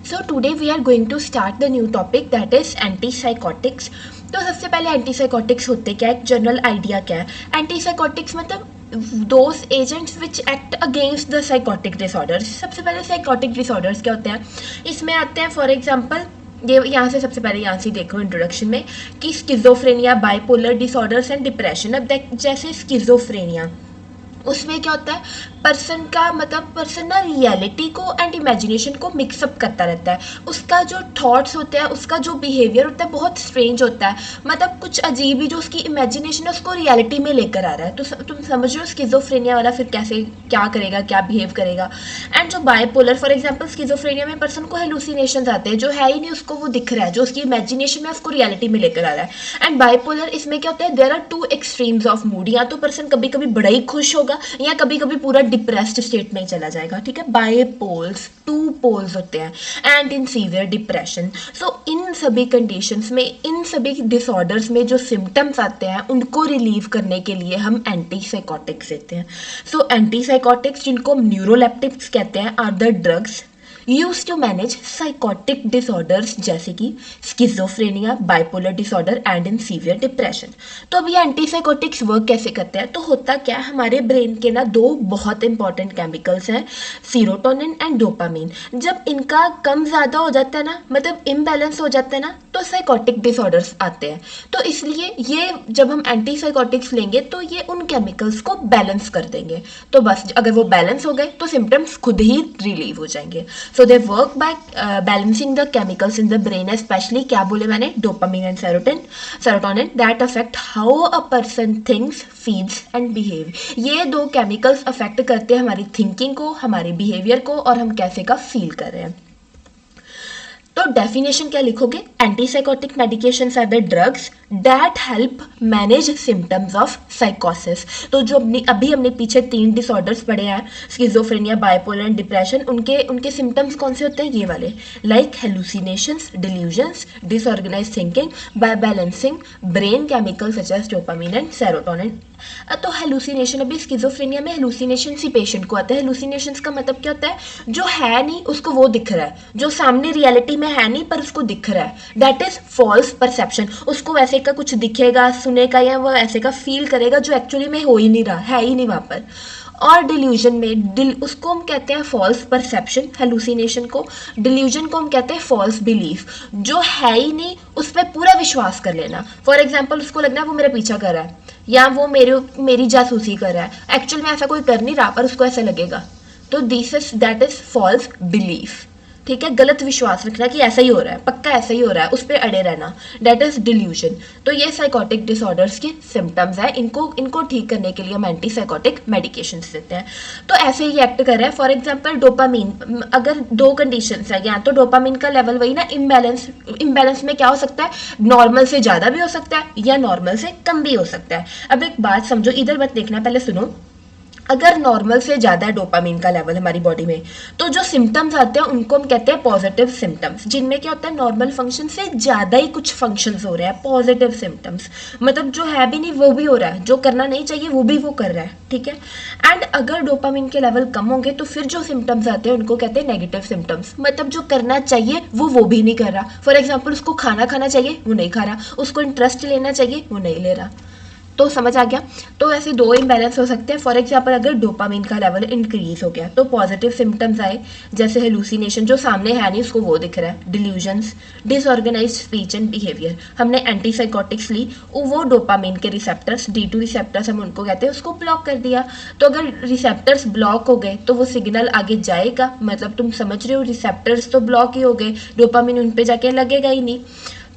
So today we are going to start the new topic that is antipsychotics. तो सबसे पहले antipsychotics होते क्या है, एक जनरल आइडिया क्या है. एंटीसाइकोटिक्स मतलब those agents which act against the psychotic disorders. सबसे पहले साइकोटिक डिसऑर्डर्स क्या होते हैं, इसमें आते हैं फॉर एग्जांपल ये यहाँ से सबसे पहले यहाँ से देखो इंट्रोडक्शन में कि schizophrenia, bipolar disorders and depression. अब जैसे स्किज़ोफ्रेनिया उसमें क्या होता है, पर्सन का मतलब पर्सन ना रियलिटी को एंड इमेजिनेशन को मिक्सअप करता रहता है. उसका जो थॉट्स होते हैं, उसका जो बिहेवियर होता है बहुत स्ट्रेंज होता है. मतलब कुछ अजीब ही जो उसकी इमेजिनेशन है उसको रियलिटी में लेकर आ रहा है. तो तुम समझ रहे हो स्किज़ोफ्रेनिया वाला फिर कैसे क्या करेगा, क्या बिहेव करेगा. एंड जो बाइपोलर फॉर एग्जाम्पल स्किज़ोफ्रेनिया में पर्सन को हेलुसिनेशंस आते हैं, जो है ही नहीं उसको वो दिख रहा है, जो उसकी इमेजिनेशन में उसको रियलिटी में लेकर आ रहा है. एंड बाइपोलर इसमें क्या होता है, there are two extremes of mood. या तो पर्सन कभी कभी बड़ा ही खुश होगा या कभी कभी पूरा डिप्रेस्ड स्टेट में ही चला जाएगा. ठीक है, बाइपोल्स टू पोल्स होते हैं. And in severe depression. So इन सभी कंडीशंस में, इन सभी डिसऑर्डर्स में जो सिम्टम्स आते हैं उनको रिलीव करने के लिए हम एंटीसाइकोटिक्स देते हैं. सो एंटीसाइकोटिक्स जिनको हम न्यूरोलेप्टिक्स कहते हैं are the drugs use to manage psychotic disorders जैसे कि schizophrenia, bipolar disorder and in severe depression. तो अब ये एंटीसाइकोटिक्स वर्क कैसे करते हैं, तो होता क्या है, हमारे ब्रेन के ना दो बहुत इंपॉर्टेंट केमिकल्स हैं, सीरोटोनिन एंड डोपामीन. जब इनका कम ज़्यादा हो जाता है ना, मतलब इम्बैलेंस हो जाता है ना, तो साइकोटिक डिसऑर्डर्स आते हैं. तो इसलिए ये जब हम एंटीसाइकोटिक्स लेंगे तो ये उन केमिकल्स को बैलेंस कर देंगे. तो बस अगर वो बैलेंस हो गए तो सिम्टम्स खुद ही रिलीव हो जाएंगे. So they work by balancing the chemicals in the brain, especially क्या बोले मैंने, dopamine and serotonin that affect how a person thinks, feels and behave. ये दो chemicals affect करते हैं हमारी thinking को, हमारे behavior को और हम कैसे का feel कर रहे हैं. तो डेफिनेशन क्या लिखोगे, antipsychotic medications are the drugs that help manage symptoms of साइकोसिस. तो जो अभी हमने पीछे 3 डिसऑर्डर्स पढ़े हैं, स्किज़ोफ्रेनिया, बाइपोलर एंड डिप्रेशन, उनके सिम्टम्स कौन से होते हैं, ये वाले, like hallucinations, delusions, disorganize thinking by balancing brain chemicals such as dopamine and serotonin. तो हेलुसिनेशन, अभी स्किज़ोफ्रेनिया में हेलुसिनेशन ही पेशेंट को आता है. हेलुसिनेशंस का मतलब क्या होता है, जो है नहीं उसको वो दिख रहा है, जो सामने रियलिटी में है नहीं पर उसको दिख रहा है, दैट इज फॉल्स परसेप्शन. उसको वैसे का कुछ दिखेगा, सुनेगा या वो ऐसे का फील करेगा जो एक्चुअली में हो ही नहीं रहा, है ही नहीं वहाँ पर. और डिल्यूजन में उसको हम कहते हैं फॉल्स परसेप्शन, हेलुसिनेशन को. डिल्यूजन को हम कहते हैं फॉल्स बिलीफ, जो है ही नहीं उस पर पूरा विश्वास कर लेना. फॉर एग्जाम्पल उसको लगना है वो मेरा पीछा कर रहा है या वो मेरी जासूसी कर रहा है, एक्चुअल में ऐसा कोई कर नहीं रहा पर उसको ऐसा लगेगा. तो दैट इज फॉल्स बिलीफ. ठीक है, गलत विश्वास रखना कि ऐसा ही हो रहा है, पक्का ऐसा ही हो रहा है, उस पर अड़े रहना, दैट इज डिल्यूजन. तो ये साइकोटिक डिसऑर्डर्स के सिम्टम्स है. इनको ठीक करने के लिए हम एंटीसाइकोटिक मेडिकेशंस देते हैं. तो ऐसे ही एक्ट कर रहा है. फॉर एग्जांपल डोपामीन, अगर 2 कंडीशंस है, या तो डोपामीन का लेवल वही ना इम्बैलेंस में क्या हो सकता है, नॉर्मल से ज़्यादा भी हो सकता है या नॉर्मल से कम भी हो सकता है. अब एक बात समझो, इधर मत देखना, पहले सुनो. अगर नॉर्मल से ज़्यादा है डोपामीन का लेवल हमारी बॉडी में, तो जो सिम्टम्स आते हैं उनको हम कहते हैं पॉजिटिव सिम्टम्स, जिनमें क्या होता है, नॉर्मल फंक्शन से ज़्यादा ही कुछ फंक्शंस हो रहे हैं. पॉजिटिव सिम्टम्स मतलब जो है भी नहीं वो भी हो रहा है, जो करना नहीं चाहिए वो भी वो कर रहा है. ठीक है. एंड अगर डोपामीन के लेवल कम होंगे तो फिर जो सिम्टम्स आते हैं उनको कहते हैं नेगेटिव सिम्टम्स, मतलब जो करना चाहिए वो भी नहीं कर रहा. फॉर एग्जाम्पल उसको खाना चाहिए वो नहीं खा रहा, उसको इंटरेस्ट लेना चाहिए वो नहीं ले रहा. तो समझ आ गया. तो ऐसे 2 इम्बैलेंस हो सकते हैं. फॉर एग्जाम्पल अगर डोपामीन का लेवल इंक्रीज हो गया तो पॉजिटिव सिम्टम्स आए, जैसे हेलुसिनेशन, जो सामने है नहीं उसको वो दिख रहा है, delusions, disorganised speech and behaviour. हमने एंटीसाइकोटिक्स ली, वो डोपामीन के रिसेप्टर्स, D2 रिसेप्टर्स हम उनको कहते हैं, उसको ब्लॉक कर दिया. तो अगर रिसेप्टर्स ब्लॉक हो गए तो वो सिग्नल आगे जाएगा, मतलब तुम समझ रहे हो, रिसेप्टर्स तो ब्लॉक ही हो गए, डोपामीन उन पे जाके लगेगा ही नहीं.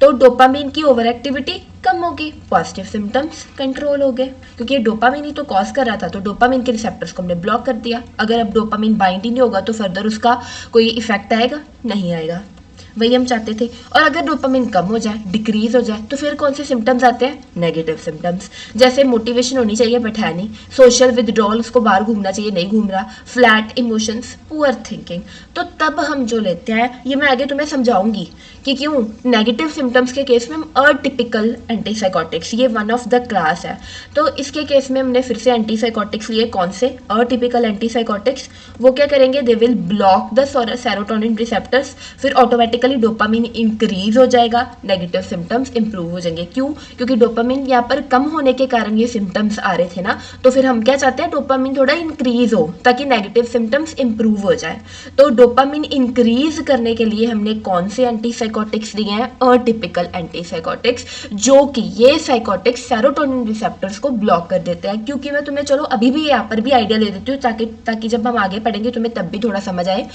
तो डोपामीन की ओवर एक्टिविटी कम होगी, पॉजिटिव सिम्टम्स कंट्रोल हो गए, क्योंकि डोपामीन ही तो कॉज कर रहा था. तो डोपामीन के रिसेप्टर्स को हमने ब्लॉक कर दिया. अगर अब डोपामीन बाइंड ही नहीं होगा तो फर्दर उसका कोई इफेक्ट आएगा, नहीं आएगा. वही हम चाहते थे। और अगर डोपामिन कम हो जाए, डिक्रीज हो जाए, तो फिर कौन से सिम्टम्स आते हैं? Negative symptoms. जैसे मोटिवेशन होनी चाहिए बट है नहीं, सोशल विदड्रॉल, उसको बाहर घूमना चाहिए नहीं घूम रहा, फ्लैट इमोशंस, पुअर थिंकिंग। तो तब हम जो लेते हैं, ये मैं आगे तुम्हें समझाऊंगी कि क्यों नेगेटिव सिम्टम्स के केस में हम अटिपिकल एंटीसाइकोटिक्स, ये वन ऑफ द क्लास है। तो इसके केस में हमने फिर से एंटीसाइकोटिक्स लिए, कौन से? Atypical antipsychotics. वो क्या करेंगे? They will block the serotonin receptors, फिर ऑटोमेटिकली डोपामिन इंक्रीज हो जाएगा, नेगेटिव सिम्टम्स इंप्रूव हो जाएंगे। क्यों? क्योंकि डोपामिन यहाँ पर कम होने के कारण ये सिम्टम्स आ रहे थे ना, तो फिर हम क्या चाहते हैं? डोपामिन थोड़ा इंक्रीज हो ताकि नेगेटिव सिम्टम्स इंप्रूव हो जाए। तो डोपामिन इंक्रीज करने के लिए हमने कौन से एंटीसाइकोटिक्स दिए हैं? अटिपिकल एंटीसाइकोटिक्स, जो कि ये साइकोटिक्स सेरोटोनिन रिसेप्टर्स को ब्लॉक कर देते हैं। क्योंकि मैं तुम्हें चलो अभी भी यहाँ पर भी आइडिया दे देती हूँ ताकि जब हम आगे पढ़ेंगे तुम्हें तब भी थोड़ा समझ आए।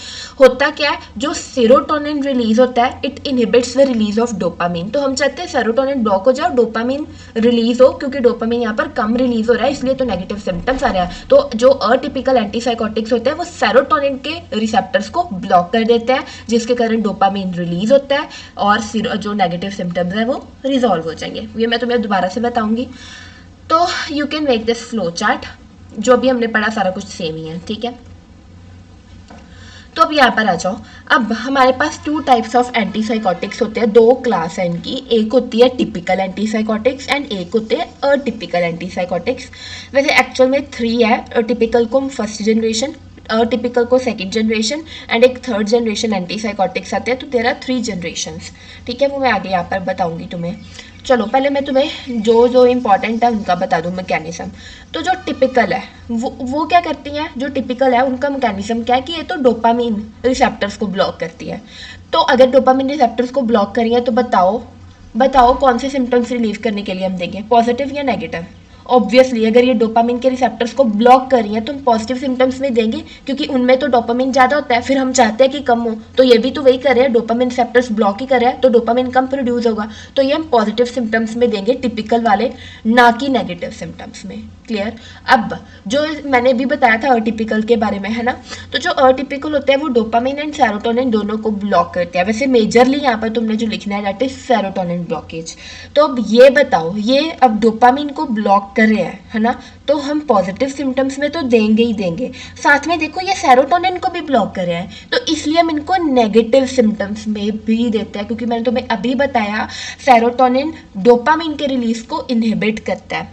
होता क्या है, जो सेरोटोनिन रिलीज होता है, it inhibits the release of dopamine. तो हम चाहते हैं सेरोटोनिन ब्लॉक हो जाए, डोपामिन रिलीज हो, क्योंकि डोपामिन यहाँ पर कम रिलीज हो रहा है, इसलिए तो नेगेटिव सिम्टम्स आ रहा है। तो जो अटिपिकल एंटीसाइकोटिक्स होते हैं वो सेरोटोनिन के रिसेप्टर्स को ब्लॉक कर देते हैं, जिसके कारण डोपामिन रिलीज होता है और जो नेगेटिव सिम्टम्स है वो रिजॉल्व हो जाएंगे। ये मैं तुम्हें दोबारा से बताऊंगी। तो you can make this flow chart, जो भी हमने पढ़ा सारा कुछ सेम ही है, ठीक है। तो अब यहाँ पर आ जाओ। अब हमारे पास टू टाइप्स ऑफ एंटीसाइकोटिक्स होते हैं, दो क्लास है इनकी। एक होती है टिपिकल एंटीसाइकोटिक्स एंड एक होते हैं अटिपिकल एंटीसाइकोटिक्स। वैसे एक्चुअल में 3 है। टिपिकल को फर्स्ट जनरेशन, अटिपिकल को सेकंड जनरेशन एंड एक थर्ड जनरेशन एंटीसाइकोटिक्स आते हैं। तो देयर आर 3 जनरेशंस, ठीक है। वो मैं आगे यहाँ पर बताऊंगी तुम्हें। चलो पहले मैं तुम्हें जो इंपॉर्टेंट है उनका बता दूं मैकेनिज्म। तो जो टिपिकल है वो क्या करती हैं? जो टिपिकल है उनका मैकेनिज्म क्या है कि ये तो डोपामिन रिसेप्टर्स को ब्लॉक करती है। तो अगर डोपामिन रिसेप्टर्स को ब्लॉक करी है तो बताओ कौन से सिम्टम्स रिलीव करने के लिए हम देंगे, पॉजिटिव या नेगेटिव? ऑब्वियसली अगर ये डोपामिन के रिसेप्टर्स को ब्लॉक कर रही हैं तो हम पॉजिटिव सिम्टम्स में देंगे, क्योंकि उनमें तो डोपामिन ज़्यादा होता है, फिर हम चाहते हैं कि कम हो। तो ये भी तो वही कर रहे हैं, डोपामिन रिसेप्टर्स ब्लॉक ही कर रहे हैं, तो डोपामिन कम प्रोड्यूस होगा। तो ये हम पॉजिटिव सिम्टम्स में देंगे टिपिकल वाले, ना कि नेगेटिव सिम्टम्स में। क्लियर? अब जो मैंने भी बताया था अटिपिकल के बारे में, है ना, तो जो अटिपिकल होते हैं वो डोपामिन एंड सेरोटोनिन दोनों को ब्लॉक करते हैं। वैसे मेजरली यहाँ पर तुमने जो लिखना है दैट इज सेरोटोनिन ब्लॉकेज। तो अब ये बताओ, ये अब डोपामिन को ब्लॉक कर रहे हैं, है ना, तो हम पॉजिटिव सिम्टम्स में तो देंगे ही देंगे, साथ में देखो ये सेरोटोनिन को भी ब्लॉक कर रहे हैं, तो इसलिए हम इनको नेगेटिव सिम्टम्स में भी देते हैं। क्योंकि मैंने तुम्हें अभी बताया सेरोटोनिन डोपामिन के रिलीज को इनहिबिट करता है,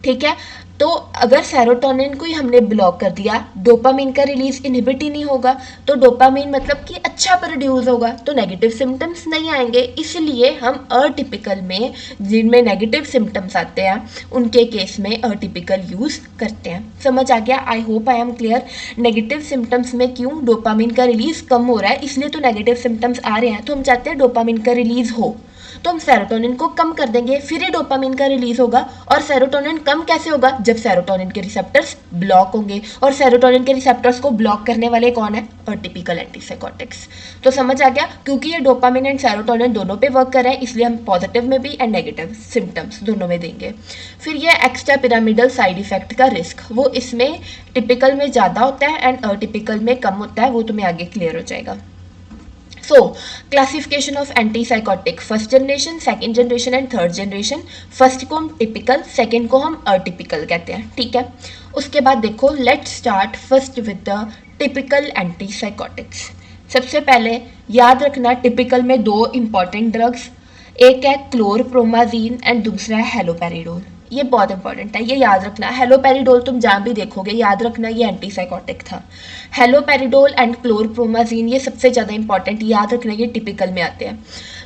ठीक है। तो अगर सेरोटोनिन को ही हमने ब्लॉक कर दिया, डोपामिन का रिलीज इनहिबिट ही नहीं होगा, तो डोपामिन मतलब कि अच्छा प्रोड्यूस होगा, तो नेगेटिव सिम्टम्स नहीं आएंगे। इसलिए हम अटिपिकल में, जिनमें नेगेटिव सिम्टम्स आते हैं, उनके केस में अटिपिकल यूज करते हैं। समझ आ गया? I hope I am clear. Negative symptoms में क्यों? डोपामिन का रिलीज कम हो रहा है, इसलिए तो नेगेटिव सिम्टम्स आ रहे हैं। तो हम चाहते हैं डोपामिन का रिलीज हो, तो हम सेरोटोनिन को कम कर देंगे, फिर ही डोपामिन का रिलीज होगा। और सेरोटोनिन कम कैसे होगा? जब सेरोटोनिन के रिसेप्टर्स ब्लॉक होंगे, और सेरोटोनिन के रिसेप्टर्स को ब्लॉक करने वाले कौन है? Atypical antipsychotics. तो समझ आ गया? क्योंकि ये डोपामिन एंड सेरोटोनिन दोनों पे वर्क कर रहे हैं, इसलिए हम पॉजिटिव में भी एंड नेगेटिव सिम्टम्स दोनों में देंगे। फिर ये एक्स्ट्रा पिरामिडल साइड इफेक्ट का रिस्क, वो इसमें टिपिकल में ज़्यादा होता है एंड अटिपिकल में कम होता है, वो तुम्हें आगे क्लियर हो जाएगा। So, classification of antipsychotic, first generation, second generation and third generation. First को हम टिपिकल, सेकेंड को हम अटिपिकल कहते हैं, ठीक है। उसके बाद देखो, let's start first with the typical antipsychotics. सबसे पहले याद रखना टिपिकल में 2 इंपॉर्टेंट ड्रग्स, एक है क्लोरप्रोमाजीन एंड दूसरा है हेलोपेरिडोल। ये बहुत इंपॉर्टेंट है, ये याद रखना। हेलोपेरिडोल तुम जहाँ भी देखोगे याद रखना ये एंटीसाइकोटिक था। हेलोपेरिडोल एंड क्लोरप्रोमाजीन ये सबसे ज़्यादा इंपॉर्टेंट, याद रखना ये टिपिकल में आते हैं।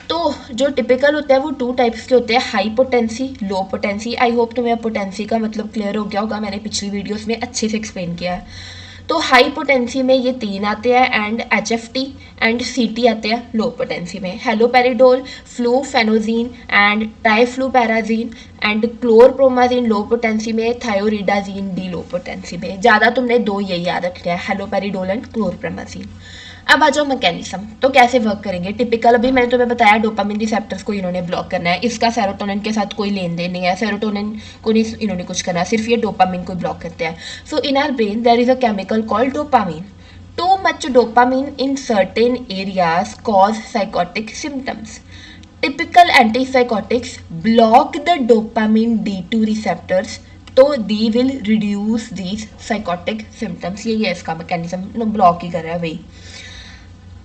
तो जो टिपिकल होते हैं वो 2 टाइप्स के होते हैं, high potency, low potency. I hope तुम्हें पोटेंसी का मतलब क्लियर हो गया होगा, मैंने पिछली वीडियोस में अच्छे से एक्सप्लेन किया है। तो हाई पोटेंसी में ये 3 आते हैं एंड HFT एंड CT आते हैं लो पोटेंसी में। Haloperidol, fluphenazine and trifluoperazine and chlorpromazine low potency में, थायोरिडाजीन डी लो पोटेंसी में। ज़्यादा तुमने 2 यही याद रखना है, हेलोपेरिडोल एंड क्लोरप्रोमाजीन। अब आ जाओ मैकेनिज्म, तो कैसे वर्क करेंगे टिपिकल। अभी मैंने तुम्हें बताया डोपामिन रिसेप्टर्स को इन्होंने ब्लॉक करना है, इसका सेरोटोनिन के साथ कोई लेन देन नहीं है, सेरोटोनिन को नहीं इन्होंने कुछ करना, सिर्फ ये डोपामिन को ब्लॉक करते हैं। So in our brain there is a chemical called dopamine. Too much dopamine in certain areas cause psychotic symptoms. Typical antipsychotics block the dopamine D2 receptors, तो they will reduce these psychotic symptoms. यही है इसका mechanism, block ही कर रहा है वही.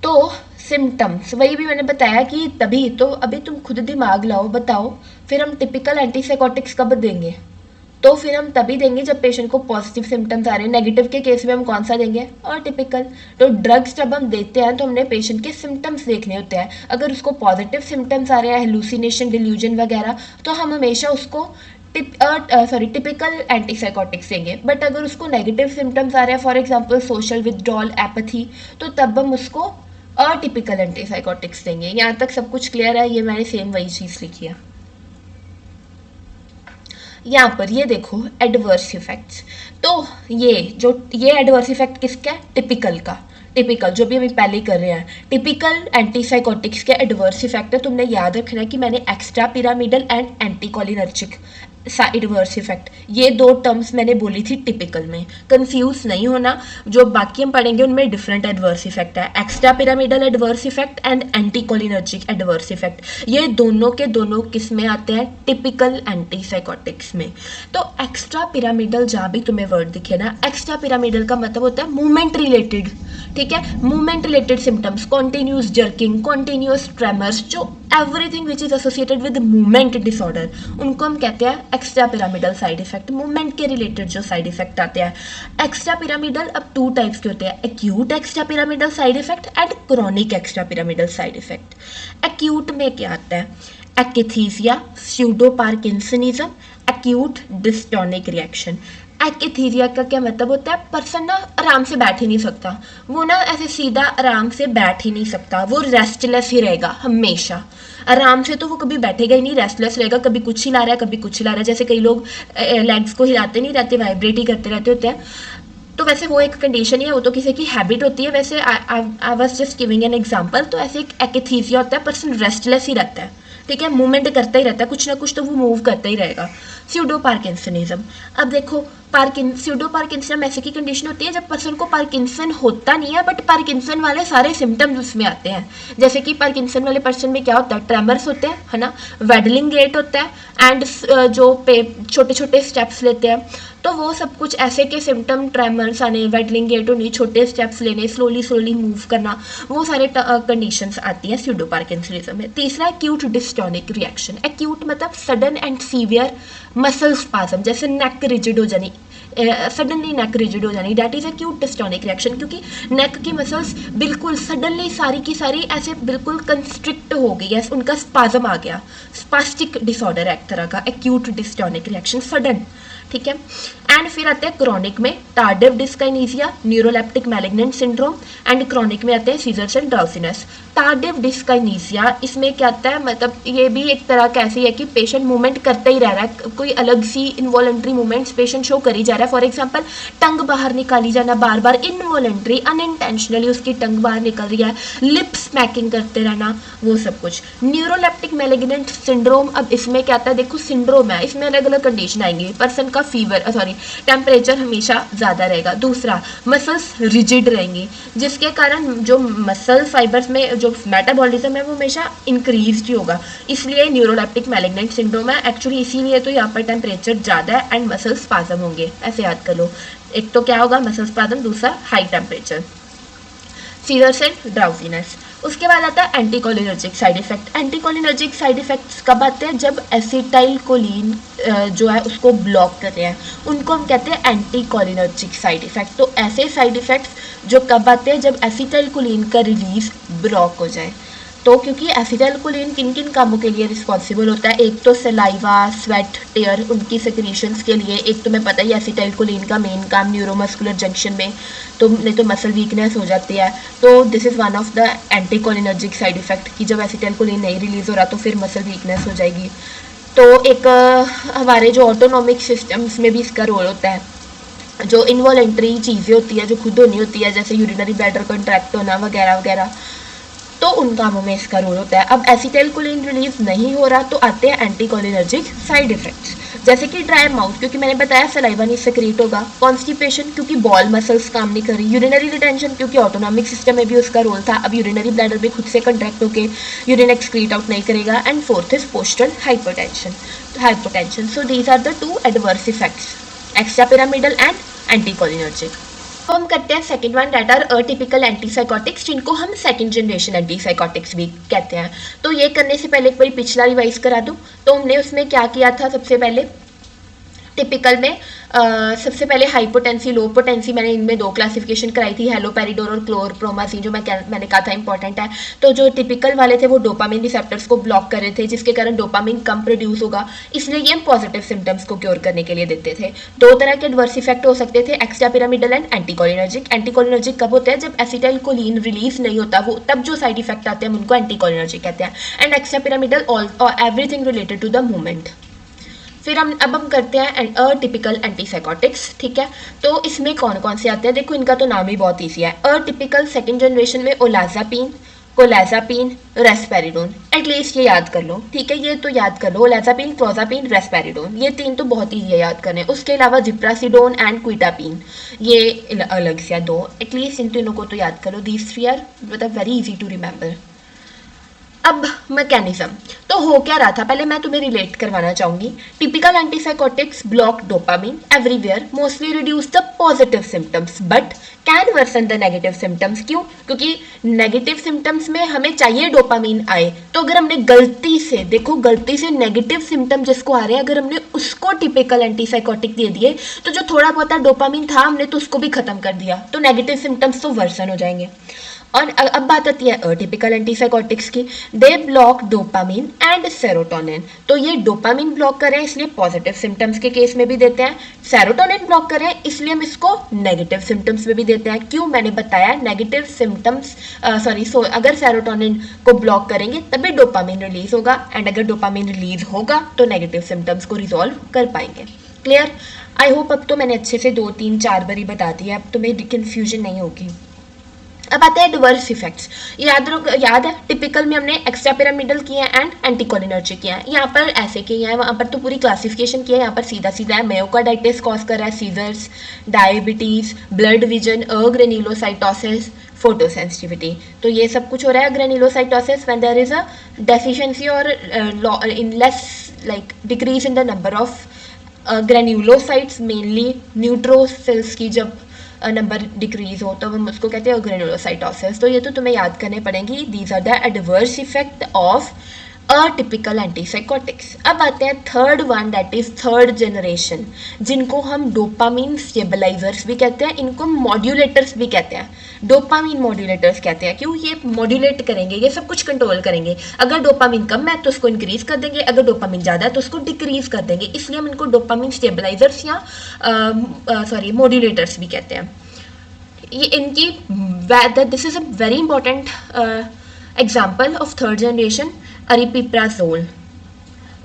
तो symptoms वही भी मैंने बताया कि तभी तो अभी तुम खुद दिमाग लाओ, बताओ फिर हम टिपिकल एंटीसाइकोटिक्स कब देंगे. तो फिर हम तभी देंगे जब पेशेंट को पॉजिटिव सिम्टम्स आ रहे हैं. नेगेटिव के केस में हम कौन सा देंगे, और टिपिकल. तो ड्रग्स जब हम देते हैं तो हमने पेशेंट के सिम्टम्स देखने होते हैं. अगर उसको पॉजिटिव सिम्टम्स आ रहे हैं, हेलुसिनेशन, डिल्यूजन वगैरह, तो हम हमेशा उसको टिपिकल एंटीसाइकोटिक्स देंगे. बट अगर उसको नेगेटिव सिम्टम्स आ रहे हैं, for example social withdrawal, apathy, तो तब हम उसको अटिपिकल एंटीसाइकोटिक्स देंगे. यहाँ तक सब कुछ क्लियर है. ये मैंने सेम वही चीज़ लिखी है. यहाँ पर ये देखो एडवर्स इफेक्ट्स. तो ये एडवर्स इफेक्ट किसका है, टिपिकल का. टिपिकल जो भी हम पहले कर रहे हैं, टिपिकल एंटीसाइकोटिक्स के एडवर्स इफेक्ट है. तुमने याद रखना है कि मैंने extra pyramidal and anticholinergic adverse effect, ये दो टर्म्स मैंने बोली थी टिपिकल में. कंफ्यूज नहीं होना, जो बाकी हम पढ़ेंगे उनमें डिफरेंट एडवर्स इफेक्ट है. Extra pyramidal adverse effect and anticholinergic adverse effect, ये दोनों के दोनों किस में आते हैं, टिपिकल एंटीसाइकोटिक्स में. तो एक्स्ट्रा पिरामिडल जहाँ भी तुम्हें वर्ड दिखे ना, एक्स्ट्रा पिरामिडल का मतलब होता है मूवमेंट रिलेटेड. ठीक है, movement related symptoms, continuous jerking, continuous tremors, जो everything which is associated with movement disorder, उनको हम कहते हैं extra pyramidal side effect. Movement के रिलेटेड जो साइड इफेक्ट आते हैं. एक्स्ट्रा पिरामिडल अब टू टाइप्स के होते हैं, acute extra pyramidal side effect and chronic extra pyramidal side effect. Acute में क्या आता है, akathisia, pseudo parkinsonism, acute dystonic reaction. Akathisia का क्या मतलब होता है, पर्सन ना आराम से बैठ ही नहीं सकता, वो ना ऐसे सीधा आराम से बैठ ही नहीं सकता, वो रेस्टलेस ही रहेगा हमेशा. आराम से तो वो कभी बैठेगा ही नहीं, रेस्टलेस रहेगा, कभी कुछ हिला रहा है कभी कुछ हिला रहा है. जैसे कई लोग लेग्स को हिलाते नहीं रहते, वाइब्रेट ही करते रहते होते हैं. तो वैसे वो एक कंडीशन ही है, वो तो किसी की हैबिट होती है. वैसे I was just giving an example. तो ऐसे एक एक्स्थीसिया होता है, पर्सन रेस्टलेस ही रहता है. ठीक है, मूवमेंट करता ही रहता है, कुछ ना कुछ तो वो मूव करता ही रहेगा. स्यूडो पार्किंसनिज्म, अब देखो स्यूडो पार्किंसन ऐसे की कंडीशन होती है जब पर्सन को पार्किंसन होता नहीं है बट पार्किंसन वाले सारे सिम्टम्स उसमें आते हैं. जैसे कि पार्किंसन वाले पर्सन में क्या होता है, ट्रेमर्स होते हैं, है ना, वेडलिंग गेट होता है एंड जो छोटे छोटे स्टेप्स लेते हैं. तो वो सब कुछ ऐसे के सिम्टम, ट्रेमर्स आने, वेडलिंग गेट होनी, छोटे स्टेप्स लेने, स्लोली मूव करना, वो सारे कंडीशंस आती हैं स्यूडो पार्किंसनिज्म में. तीसरा एक्यूट डिस्टोनिक रिएक्शन. एक्यूट मतलब sudden and severe muscle spasm, जैसे नेक रिजिड हो जानी, सडनली नेक रिजिड हो जानी, that is acute dystonic reaction. क्योंकि नेक की मसल्स बिल्कुल सडनली सारी की सारी ऐसे बिल्कुल कंस्ट्रिक्ट हो गई है, उनका स्पाज्म आ गया. स्पास्टिक डिसऑर्डर है एक तरह का, एक्यूट डिस्टोनिक रिएक्शन, सडन. ठीक है, एंड फिर आते हैं क्रॉनिक में tardive dyskinesia, neuroleptic malignant syndrome, and chronic में आते हैं seizures and drowsiness. Tardive dyskinesia, इसमें क्या आता है, मतलब ये भी एक तरह का ऐसी है कि पेशेंट मूवमेंट करता ही रह रहा है, कोई अलग सी इनवॉलंटरी मूवमेंट्स पेशेंट शो कर ही जा रहा है. फॉर एग्जांपल टंग बाहर निकाली जाना बार बार, इनवॉलंटरी, अनइंटेंशनली उसकी टंग बाहर निकल रही है, लिप स्मैकिंग करते रहना, वो सब कुछ. न्यूरोलेप्टिक मैलिग्नेंट सिंड्रोम, अब इसमें क्या आता है, देखो सिंड्रोम है, इसमें अलग अलग कंडीशन आएंगी. पर्सन का टेम्परेचर हमेशा ज़्यादा रहेगा. दूसरा, मसल्स रिजिड रहेंगी, जिसके कारण जो मसल फाइबर्स में जो मेटाबॉलिज्म है वो हमेशा इंक्रीज ही होगा. इसलिए न्यूरोलेप्टिक मैलिग्नेंट सिंड्रोम है एक्चुअली, इसीलिए तो यहाँ पर टेम्परेचर ज़्यादा है एंड मसल स्पाज्म होंगे. ऐसे याद कर लो, एक तो क्या होगा मसल स्पाज्म, दूसरा high temperature. Seizures and drowsiness. उसके बाद आता है anticholinergic side effect. Anticholinergic side effects कब आते हैं, जब एसिटाइल कोलिन जो है उसको ब्लॉक करते हैं, उनको हम कहते हैं एंटीकोलिनर्जिक साइड इफेक्ट. तो ऐसे साइड इफेक्ट्स जो कब आते हैं, जब एसिटाइल कोलिन का रिलीज ब्लॉक हो जाए. तो क्योंकि एसिटाइल कोलिन किन किन कामों के लिए रिस्पॉन्सिबल होता है, एक तो सलाइवा, स्वेट, टेयर, उनकी सेक्रीशंस के लिए. एक तो मैं पता ही एसिटाइल कोलिन का मेन काम न्यूरोमस्कुलर जंक्शन में, तो नहीं तो मसल वीकनेस हो जाती है. तो this is one of the anticholinergic side effect कि जब एसिटाइल कोलिन नहीं रिलीज हो रहा तो फिर मसल वीकनेस हो जाएगी. तो एक हमारे जो ऑटोनॉमिक सिस्टम्स में भी इसका रोल होता है. जो इनवॉलेंट्री चीज़ें होती है जो खुद होनी होती है, जैसे यूरिनरी ब्लैडर कंट्रैक्ट होना वगैरह वगैरह, तो उन कामों में इसका रोल होता है। अब एसिटाइलकोलिन रिलीज नहीं हो रहा तो आते हैं एंटीकोलिनर्जिक साइड इफेक्ट्स, जैसे कि ड्राई माउथ क्योंकि मैंने बताया सलाइवा नहीं सेक्रेट होगा, कॉन्स्टिपेशन क्योंकि बॉल मसल्स काम नहीं कर रही, यूरिनरी रिटेंशन क्योंकि ऑटोनॉमिक सिस्टम में भी उसका रोल था, अब यूरिनरी ब्लैडर भी खुद से कंट्रैक्ट होकर यूरिन एक्सक्रीट आउट नहीं करेगा, and fourth is postal hypotension. So these are the two adverse effects, extra pyramidal and anticholinergic. तो हम करते हैं second one, that are atypical antipsychotics, जिनको हम सेकंड जनरेशन एंटीसाइकोटिक्स भी कहते हैं। तो ये करने से पहले एक बार पिछला रिवाइज करा दूं। तो हमने उसमें क्या किया था, सबसे पहले टिपिकल में सबसे पहले हाइपोटेंसी लो पोटेंसी, मैंने इनमें दो क्लासिफिकेशन कराई थी, हेलोपेरिडोल और क्लोरप्रोमाजीन, जो मैंने कहा था इंपॉर्टेंट है। तो जो टिपिकल वाले थे वो डोपामिन रिसेप्टर्स को ब्लॉक कर रहे थे, जिसके कारण डोपामिन कम प्रोड्यूस होगा, इसलिए ये हम पॉजिटिव सिम्टम्स को क्योर करने के लिए देते थे। दो तरह के एडवर्स इफेक्ट हो सकते थे, extra pyramidal and anticholinergic. Anticholinergic कब होते हैं, जब एसिटाइलकोलिन रिलीज नहीं होता, वो तब जो साइड इफेक्ट आते हैं उनको एंटीकोलिनर्जिक कहते हैं। And extra pyramidal everything related to the movement. फिर अब हम करते हैं अटिपिकल एंटीसाइकोटिक्स, ठीक है। तो इसमें कौन कौन से आते हैं, देखो इनका तो नाम ही बहुत ईजी है। अटिपिकल सेकंड जनरेशन में ओलाजापिन, कोलाजापिन, रेस्पेरिडोन, एटलीस्ट ये याद कर लो, ठीक है, ये तो याद कर लो, ओलाजापिन, क्लोजापिन, रेस्पेरिडोन, ये तीन तो बहुत ईजी है याद करने। उसके अलावा जिप्रासिडोन एंड क्विटापिन, ये अलग से दो, एटलीस्ट इन तीनों को तो याद कर लो, दीज थ्री आर मतलब वेरी इजी टू रिमेंबर। अब मैकेनिज्म तो हो क्या रहा था, पहले मैं तुम्हें रिलेट करवाना चाहूंगी। Typical antipsychotics block dopamine everywhere, mostly reduce the positive symptoms but can worsen the negative symptoms. क्यों, क्योंकि नेगेटिव सिम्टम्स में हमें चाहिए डोपामिन आए, तो अगर हमने गलती से, देखो गलती से नेगेटिव सिम्टम जिसको आ रहे हैं, अगर हमने उसको टिपिकल एंटीसाइकोटिक दे दिए तो जो थोड़ा बहुत डोपामिन था हमने तो उसको भी खत्म कर दिया, तो नेगेटिव सिम्टम्स तो वर्सन हो जाएंगे। और अब बात आती है अटिपिकल एंटीसाइकोटिक्स की, they block dopamine and serotonin. तो ये डोपामिन ब्लॉक कर रहे हैं इसलिए पॉजिटिव सिम्टम्स के केस में भी देते हैं, सेरोटोनिन ब्लॉक कर रहे हैं इसलिए हम इसको नेगेटिव सिम्टम्स में भी देते हैं। क्यों, मैंने बताया नेगेटिव सिम्टम्स अगर सेरोटोनिन को ब्लॉक करेंगे तभी डोपामिन रिलीज होगा, एंड अगर डोपामिन रिलीज होगा तो नेगेटिव सिम्टम्स को रिजॉल्व कर पाएंगे। क्लियर, आई होप अब तो मैंने अच्छे से 2-3-4 बारी बता दिया, अब तुम्हें कन्फ्यूजन नहीं होगी। अब आते हैं एडवर्स इफेक्ट्स। याद है टिपिकल में हमने एक्स्ट्रा पिरामिडल किए हैं एंड एंटीकोलिनर्जिक किए हैं, यहाँ पर ऐसे किए हैं, वहाँ पर तो पूरी क्लासिफिकेशन की है, यहाँ पर सीधा सीधा है। मायोकार्डाइटिस कॉज कर रहा है seizures, diabetes, blurred vision, granulocytosis, photosensitivity, तो ये सब कुछ हो रहा है। Granulocytosis when there is a deficiency और in less like decrease in the number of granulocytes, mainly neutrophils की जब नंबर डिक्रीज हो तो हम उसको कहते हैं ग्रेनुलोसाइटोसिस। तो ये तो तुम्हें याद करने पड़ेंगी, these are the adverse effect of atypical antipsychotics. अब आते हैं third one, that is third generation, जिनको हम डोपामिन स्टेबलाइजर्स भी कहते हैं, इनको मॉड्यूलेटर्स भी कहते हैं, डोपामिन मॉड्यूलेटर्स कहते हैं। क्यों, ये मॉड्यूलेट करेंगे, ये सब कुछ कंट्रोल करेंगे। अगर डोपामिन कम है तो उसको इंक्रीज कर देंगे, अगर डोपामिन ज़्यादा है तो उसको डिक्रीज कर देंगे, इसलिए हम इनको डोपामिन स्टेबलाइजर्स या मॉड्यूलेटर्स भी कहते हैं। ये इनकी this is a very important example of third generation aripiprazole,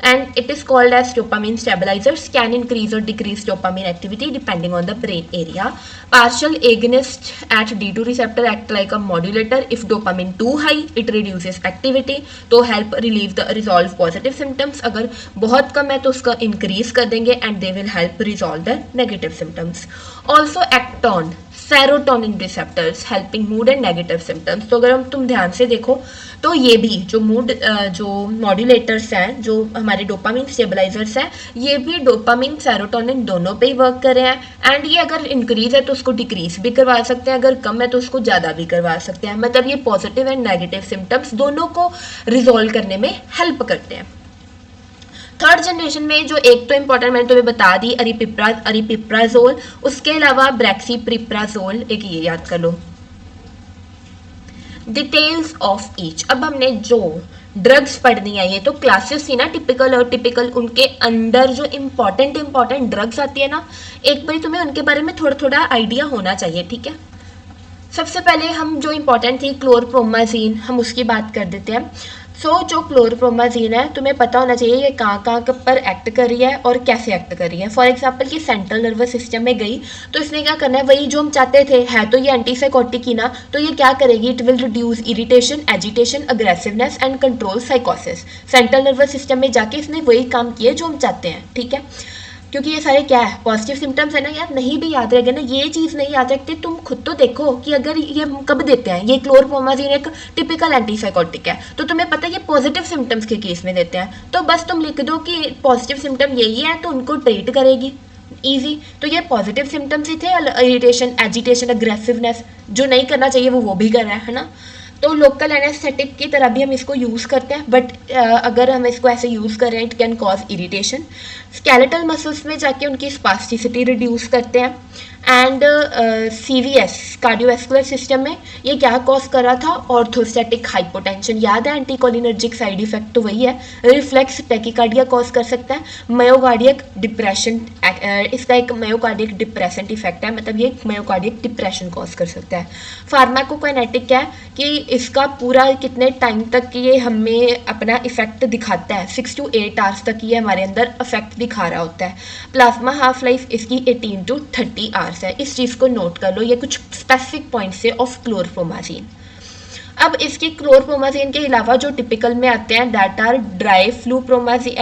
and it is called as dopamine stabilizers, can increase or decrease dopamine activity depending on the brain area. Partial agonist at D2 receptor act like a modulator. If dopamine too high it reduces activity, तो help relieve the resolve positive symptoms. अगर बहुत कम है तो उसका increase कर देंगे and they will help resolve the negative symptoms. Also act on serotonin receptors helping mood and negative symptoms. तो अगर तुम ध्यान से देखो तो ये भी जो मॉड्यूलेटर्स हैं, जो हमारे डोपामिन स्टेबलाइजर्स हैं, ये भी डोपामिन सेरोटोनिन दोनों पे ही वर्क कर रहे हैं, एंड ये अगर इंक्रीज है तो उसको डिक्रीज भी करवा सकते हैं, अगर कम है तो उसको ज़्यादा भी करवा सकते हैं। मतलब ये पॉजिटिव एंड नेगेटिव सिम्टम्स दोनों को रिजॉल्व करने में हेल्प करते हैं। थर्ड जनरेशन में जो एक तो इंपॉर्टेंट मैंने तुम्हें बता दी अरिपिप्राजोल, उसके अलावा ब्रेक्सीप्रिप्राजोल, एक ये याद कर लो। डिटेल्स ऑफ ईच, अब हमने जो ड्रग्स पढ़नी है, ये तो क्लासेस थी ना टिपिकल और टिपिकल, उनके अंदर जो इम्पॉर्टेंट ड्रग्स आती है ना, एक बार तुम्हें उनके बारे में थोड़ा थोड़ा आइडिया होना चाहिए, ठीक है। सबसे पहले हम जो इम्पोर्टेंट थी क्लोरप्रोमाजीन, हम उसकी बात कर देते हैं। जो क्लोरप्रोमाजीन है तुम्हें पता होना चाहिए ये कहाँ कहाँ पर एक्ट कर रही है और कैसे एक्ट कर रही है। फॉर एग्जांपल ये सेंट्रल नर्वस सिस्टम में गई तो इसने क्या करना है, वही जो हम चाहते थे, है तो ये एंटीसाइकोटिक ही ना, तो ये क्या करेगी, it will reduce irritation, agitation, aggressiveness and control साइकोसिस। सेंट्रल नर्वस सिस्टम में जाके इसने वही काम किए जो हम चाहते हैं, ठीक है। क्योंकि ये सारे क्या है, पॉजिटिव सिम्टम्स है ना यार, नहीं भी याद रहेगा ना, ये चीज़ नहीं याद रखते तुम खुद तो देखो कि अगर ये हम कब देते हैं, ये क्लोरप्रोमाजीन एक टिपिकल एंटीसाइकोटिक है तो तुम्हें पता है ये पॉजिटिव सिम्टम्स के केस में देते हैं, तो बस तुम लिख दो कि पॉजिटिव सिम्टम यही है तो उनको ट्रीट करेगी, ईजी। तो ये पॉजिटिव सिम्टम्स ही थे, इरिटेशन, एजिटेशन, अग्रेसिवनेस, जो नहीं करना चाहिए वो भी कर रहा है ना। तो लोकल एनेस्थेटिक की तरह भी हम इसको यूज़ करते हैं, बट अगर हम इसको ऐसे यूज़ करें it can cause irritation. Skeletal muscles में जाके उनकी स्पास्टिसिटी रिड्यूस करते हैं। एंड CVS कार्डियोवैस्कुलर सिस्टम में ये क्या कॉज कर रहा था, ऑर्थोस्टैटिक हाइपोटेंशन, याद है, एंटीकोलिनर्जिक साइड इफेक्ट तो वही है। रिफ्लेक्स टैकिकार्डिया कॉज कर सकता है। मायोकार्डियक डिप्रेशन, इसका एक मायोकार्डियक डिप्रेसेंट इफेक्ट है, मतलब ये मायोकार्डियक डिप्रेशन कॉज कर सकता है। फार्माकोकाइनेटिक क्या है कि इसका पूरा कितने टाइम तक ये हमें अपना इफेक्ट दिखाता है, 6 to 8 आवर्स तक ये हमारे अंदर इफेक्ट दिखा रहा होता है। प्लाज्मा हाफ लाइफ इसकी 18 to 30 आवर्स है, इस चीज़ को नोट कर लो, ये कुछ स्पेसिफिक पॉइंट्स है ऑफ क्लोरप्रोमाजीन। अब इसकी क्लोरप्रोमाजीन के अलावा जो टिपिकल में आते हैं दैट आर ट्राइफ्लूप्रोमाजीन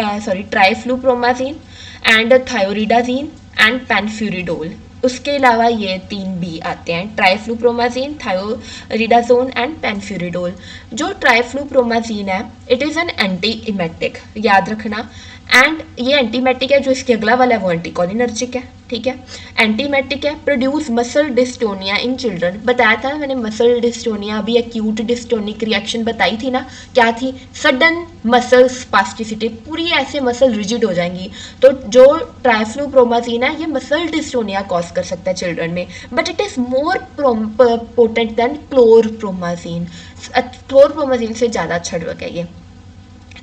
एंड थायोरिडाजीन एंड पेनफ्यूरिडोल। उसके अलावा ये 3B आते हैं, ट्राइफ्लूप्रोमाजीन, थायोरिडाजोन एंड पेनफ्यूरिडोल। जो ट्राइफ्लूप्रोमाजीन है it is an anti emetic, याद रखना। एंड ये एंटीमेटिक है, जो इसके अगला वाला है वो एंटीकोलिनर्जिक है, ठीक है। एंटीमेटिक है, produce muscle dystonia in children, बताया था मैंने मसल डिस्टोनिया, अभी एक्यूट डिस्टोनिक रिएक्शन बताई थी ना, क्या थी, सडन मसल स्पास्टिसिटी, पूरी ऐसे मसल रिजिड हो जाएंगी। तो जो ट्राइफ्लूप्रोमाजीन है ये मसल डिस्टोनिया कॉज कर सकता है चिल्ड्रन में, but it is more potent than chlorpromazine, chlorpromazine से ज़्यादा अच्छा ड्रग है ये।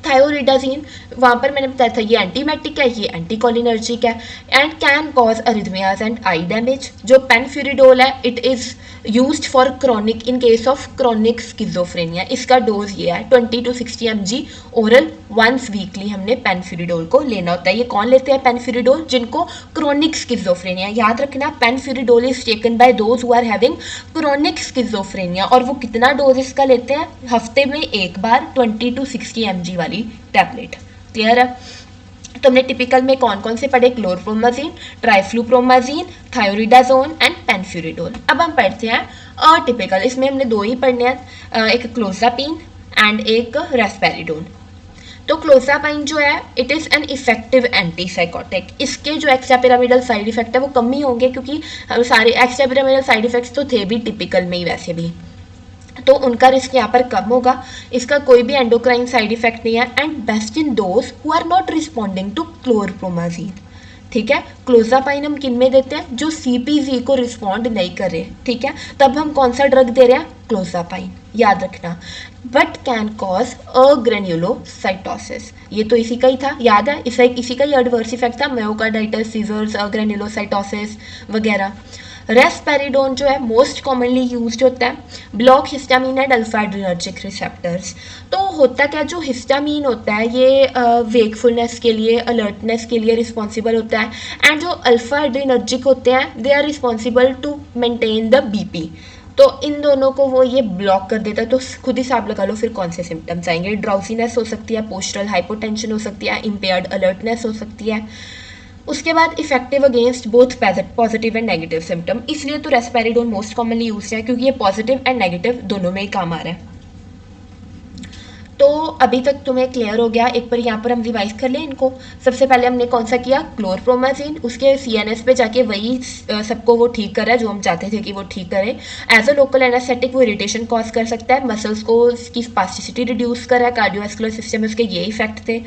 थायोरिडाजीन, वहाँ पर मैंने बताया था ये एंटीमेटिक है, ये एंटीकोलिनर्जिक है and can cause arrhythmias and eye damage. जो पेनफ्यूरिडोल है it is used for chronic, in case of chronic schizophrenia, इसका डोज ये है 20 to 60 mg oral once weekly हमने पेनफ्यूरिडोल को लेना होता है। ये कौन लेते हैं पेनफ्यूरिडोल, जिनको क्रॉनिक स्किज़ोफ्रेनिया, याद रखना penfluridol is taken by those who are having chronic schizophrenia, और वो कितना डोज इसका लेते हैं, हफ्ते में एक बार 20 to 60 mg वाली टैबलेट, क्लियर है। तो हमने टिपिकल में कौन कौन से पढ़े, क्लोरप्रोमाजीन, ट्राइफ्लूप्रोमाजीन, थायोरिडाजोन एंड पेनफ्यूरिडोल। अब हम पढ़ते हैं अटिपिकल, इसमें हमने दो ही पढ़ने हैं, एक क्लोज़ापाइन एंड एक रेस्पेरिडोन। तो क्लोज़ापाइन जो है it is an effective antipsychotic, इसके जो एक्स्ट्रा पिरामिडल साइड इफेक्ट है वो कम ही होंगे, क्योंकि सारे एक्स्ट्रा पिरामिडल साइड इफेक्ट्स तो थे भी टिपिकल में ही वैसे भी, तो उनका रिस्क यहाँ पर कम होगा। इसका कोई भी एंडोक्राइन साइड इफेक्ट नहीं है and best in those who are not responding to chlorpromazine, ठीक है। क्लोज़ापाइन हम किन में देते हैं, जो CPG को रिस्पॉन्ड नहीं कर रहे, ठीक है, तब हम कौन सा ड्रग दे रहे हैं, क्लोज़ापाइन, याद रखना। बट कैन कॉज अग्रेन्युलोसाइटोसिस, ये तो इसी का ही था, याद है, इसी का ही एडवर्स इफेक्ट था, मायोकार्डाइटिस, सीजर्स, अग्रेन्युलोसाइटोसिस वगैरह। रेस्पेरिडोन जो है मोस्ट कॉमनली यूज्ड होता है, block histamine and alpha adrenergic receptors. तो होता क्या, जो हिस्टामीन होता है ये वेकफुलनेस के लिए, अलर्टनेस के लिए रिस्पॉन्सिबल होता है, एंड जो अल्फा एड्रिनर्जिक होते हैं they are responsible to maintain the BP। तो इन दोनों को वो ये ब्लॉक कर देता है, तो खुद ही हिसाब लगा लो फिर कौन से सिम्टम्स आएंगे, ड्राउसीनेस हो सकती है, पोस्टरल हाइपोटेंशन हो सकती है, इम्पेयर्ड अलर्टनेस हो सकती है। उसके बाद effective against both positive and negative symptom, इसलिए तो रेस्पेरिडोन मोस्ट कॉमनली यूज है, क्योंकि ये पॉजिटिव एंड नेगेटिव दोनों में ही काम आ रहा है। तो अभी तक तुम्हें क्लियर हो गया, एक बार यहाँ पर हम रिवाइज कर लें इनको। सबसे पहले हमने कौन सा किया, क्लोरप्रोमाजीन, उसके CNS पे जाके वही सबको वो ठीक कर रहा है जो हम चाहते थे कि वो ठीक करे। एज अ लोकल एनेस्थेटिक वो इरिटेशन कॉज कर सकता है, मसल्स को इसकी स्पास्टिसिटी रिड्यूस कर रहा है, कार्डियोवैस्कुलर सिस्टम में उसके ये इफेक्ट थे,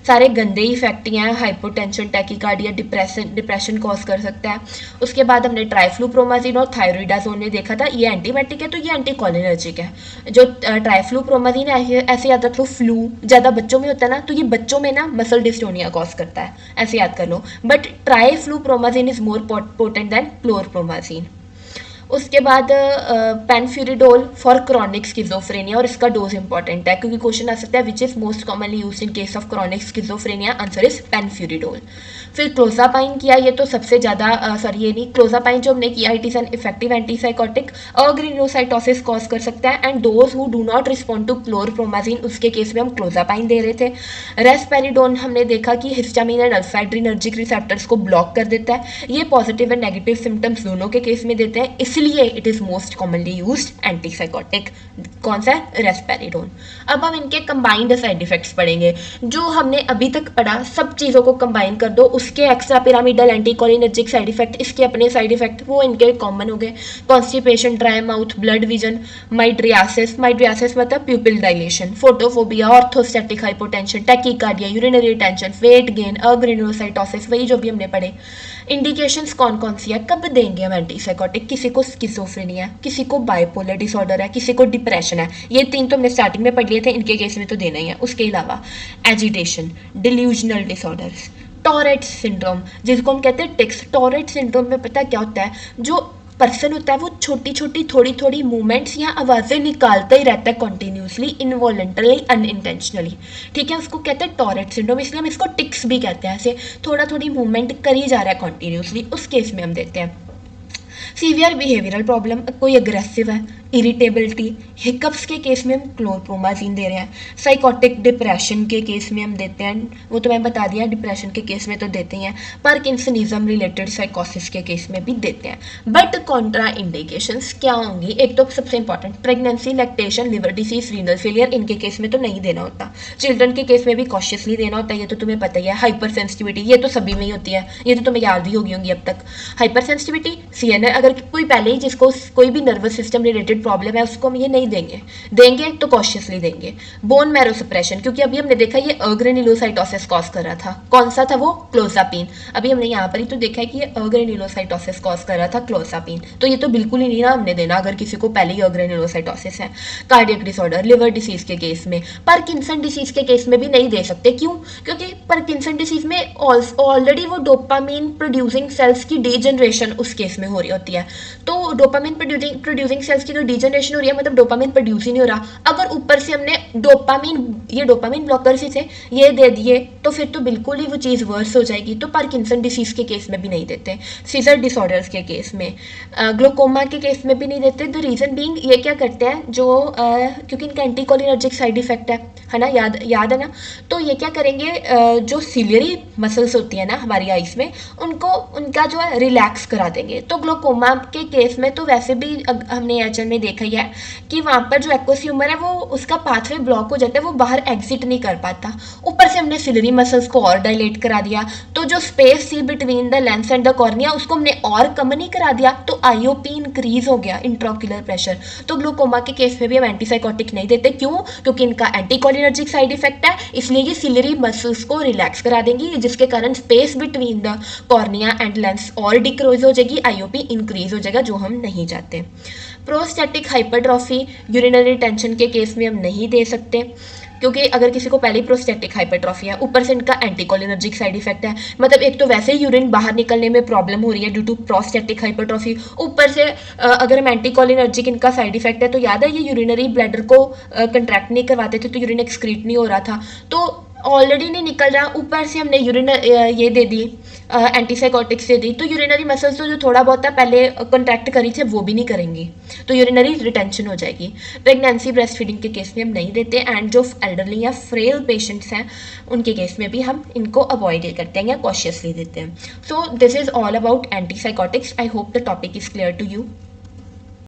सारे गंदे इफेक्ट ही हैं, हाइपोटेंशन, टैकिकार्डिया, डिप्रेशन कॉज कर सकता है। उसके बाद हमने ट्राइफ्लूप्रोमाजीन और थायरोइडाजोन ने देखा था, ये एंटीमेटिक है तो ये एंटीकोलिनर्जिक है। जो ट्राइफ्लूप्रोमाजीन ऐसे याद रख लो, फ्लू ज़्यादा बच्चों में होता है ना, तो ये बच्चों में ना मसल डिस्टोनिया कॉज करता है, ऐसे याद कर लो। But triflupromazine is more potent than chlorpromazine. उसके बाद पेनफ्यूरिडोल फॉर क्रॉनिक स्किजोफ्रेनिया, और इसका डोज इंपॉर्टेंट है क्योंकि क्वेश्चन आ सकता है which is most commonly use in case of chronic schizophrenia, answer is penfluridol. फिर क्लोजापाइन किया, ये तो सबसे ज़्यादा ये नहीं, क्लोजापाइन जो हमने किया it is an effective antipsychotic, agranulocytosis cause कर सकता है, and those who do not respond to chlorpromazine उसके केस में हम क्लोजापाइन दे रहे थे। रेस्पेरिडोन हमने देखा कि हिस्टामिन एंड अल्फा-एड्रिनर्जिक रिसेप्टर्स को ब्लॉक कर देता है, ये पॉजिटिव एंड नेगेटिव सिम्टम्स दोनों के केस में देते हैं, इसलिए it is most commonly used antipsychotic. कौन सा है? रेस्पेरिडोन। अब हम इनके कंबाइंड साइड इफेक्ट्स पढ़ेंगे, जो हमने अभी तक पढ़ा सब चीज़ों को कंबाइन कर दो, उसके extra pyramidal anticholinergic side effect, इसके अपने साइड इफेक्ट, वो इनके कॉमन हो गए। Constipation, dry mouth, blurred vision, mydriasis, mydriasis मतलब pupil dilation, photophobia, orthostatic hypotension, tachycardia, urinary retention, weight gain, agranulocytosis, वही जो भी हमने पढ़े। इंडिकेशंस कौन कौन सी है, कब देंगे हम एंटीसाइकोटिक? किसी को स्किज़ोफ्रेनिया है, किसी को बाइपोलर डिसऑर्डर है, किसी को डिप्रेशन है, ये तीन तो हमने स्टार्टिंग में पढ़ लिए थे, इनके केस में तो देना ही है। उसके अलावा agitation, delusional disorders, torrid syndrome जिसको हम कहते हैं टिक्स। टॉरेट सिंड्रोम में पता क्या होता है, जो पर्सन होता है वो छोटी छोटी थोड़ी थोड़ी मूवमेंट्स या आवाज़ें निकालता ही रहता है कॉन्टिन्यूसली, इनवॉलेंटरली, अनइंटेंशनली, ठीक है, उसको कहते हैं टॉरेट सिंड्रोम, इसलिए हम इसको टिक्स भी कहते हैं, ऐसे थोड़ा थोड़ी मूवमेंट करी जा रहा है कॉन्टिन्यूसली, उस केस में हम देते हैं। सीवियर बिहेवियरल प्रॉब्लम, कोई अग्रेसिव है, इरिटेबिलिटी, हिकअप्स के केस में हम क्लोरप्रोमाजिन दे रहे हैं। साइकोटिक डिप्रेशन के केस में हम देते हैं, वो तो मैं बता दिया, डिप्रेशन के केस में तो देते ही हैं। पार्किंसनिज्म रिलेटेड साइकोसिस के केस में भी देते हैं। बट कॉन्ट्रा इंडिकेशंस क्या होंगी? एक तो सबसे important pregnancy, lactation, liver disease, renal failure, इनके केस में तो नहीं देना होता। चिल्ड्रन के केस में भी कॉशियसली देना होता है, ये तो तुम्हें पता ही है। हाइपर सेंसिटिविटी, ये तो सभी में ही होती है, ये तो तुम्हें याद भी होगी अब तक। हाइपर सेंसिटिविटी, CNS, अगर कोई पहले ही जिसको कोई भी नर्वस सिस्टम रिलेटेड प्रॉब्लम है उसको हम ये नहीं देंगे तो कॉशियसली देंगे। बोन मैरो सप्रेशन, क्योंकि अभी हमने देखा ये अग्रेनुलोसाइटोसिस कॉज कर रहा था, कौन सा था वो? क्लोजापिन। अभी हमने यहाँ पर ही तो देखा है कि ये अग्रेनुलोसाइटोसिस कॉज कर रहा था क्लोजापिन, तो ये तो बिल्कुल ही नहीं ना हमने देना अगर किसी को पहले ही अग्रेनुलोसाइटोसिस है। कार्डियक डिसऑर्डर, लिवर डिसीज के केस में, पार्किंसन डिसीज के केस में भी नहीं दे सकते। क्यों? क्योंकि पार्किंसन डिसीज में ऑलरेडी वो डोपामिन प्रोड्यूसिंग सेल्स की डीजनरेशन उस केस में हो रही होती है, तो डोपामिन प्रोड्यूसिंग सेल्स की जो डीजनरेशन हो रही है मतलब डोपामिन प्रोड्यूस ही नहीं हो रहा, अगर ऊपर से हमने ये डोपामिन ब्लॉकर्स ही थे ये दे दिए तो फिर तो बिल्कुल ही वो चीज़ वर्स हो जाएगी, तो पार्किंसन डिसीज के केस में भी नहीं देते। सीजर डिसऑर्डर्स के केस में, ग्लूकोमा के केस में भी नहीं देते। द रीज़न बीइंग, ये क्या करते हैं जो क्योंकि इनका एंटीकोलिनर्जिक साइड इफेक्ट है ना, याद है ना, तो ये क्या करेंगे, जो सिलियरी मसल्स होती है ना हमारी आइस में, उनको उनका जो है रिलैक्स करा देंगे। तो ग्लूकोमा के केस में तो वैसे भी हमने एचएन में देखा ही है कि वहाँ पर जो एक्वस ह्यूमर है वो उसका पाथवे ब्लॉक हो जाता है, वो बाहर एग्जिट नहीं कर पाता। ऊपर से हमने सिलरी मसल्स को और डायलेट करा दिया, तो जो स्पेस थी between the lens and the cornea उसको हमने और कम नहीं करा दिया, तो आईओपी इंक्रीज हो गया, इंट्राओक्यूलर प्रेशर। तो ग्लूकोमा के केस में भी हम एंटीसाइकोटिक नहीं देते। क्यों? क्योंकि इनका एंटीकोलिनर्जिक साइड इफेक्ट है, इसलिए ये सिलरी मसल्स को रिलैक्स करा देंगी, जिसके कारण space between the cornea and lens और डिक्रीज हो जाएगी, आईओपी इंक्रीज हो जाएगा, जो हम नहीं चाहते। प्रोस्टैटिक हाइपरट्रॉफी, यूरिनरी टेंशन के केस में हम नहीं दे सकते, क्योंकि अगर किसी को पहले ही प्रोस्टैटिक हाइपरट्रॉफी है, ऊपर से इनका एंटीकोलिनर्जिक साइड इफेक्ट है, मतलब एक तो वैसे ही यूरिन बाहर निकलने में प्रॉब्लम हो रही है ड्यू टू प्रोस्टैटिक हाइपरट्रॉफी, ऊपर से अगर हम एंटीकोलिनर्जिक इनका साइड इफेक्ट है, तो याद है ये यूरिनरी ब्लैडर को कंट्रैक्ट नहीं करवाते थे, तो यूरिन एक्सक्रीट नहीं हो रहा था, तो ऑलरेडी नहीं निकल रहा, ऊपर से हमने ये दे दी, एंटीसाइकोटिक्स दे दी, तो यूरिनरी मसल्स तो जो थोड़ा बहुत पहले कंट्रैक्ट करी थे वो भी नहीं करेंगी, तो यूरिनरी रिटेंशन हो जाएगी। प्रेगनेंसी, ब्रेस्ट फीडिंग के केस में हम नहीं देते, एंड जो एल्डरली या फ्रेल पेशेंट्स हैं उनके केस में भी हम इनको अवॉइड करते हैं या कॉशियसली देते हैं। So this is all about antipsychotics. I hope the topic is clear to you.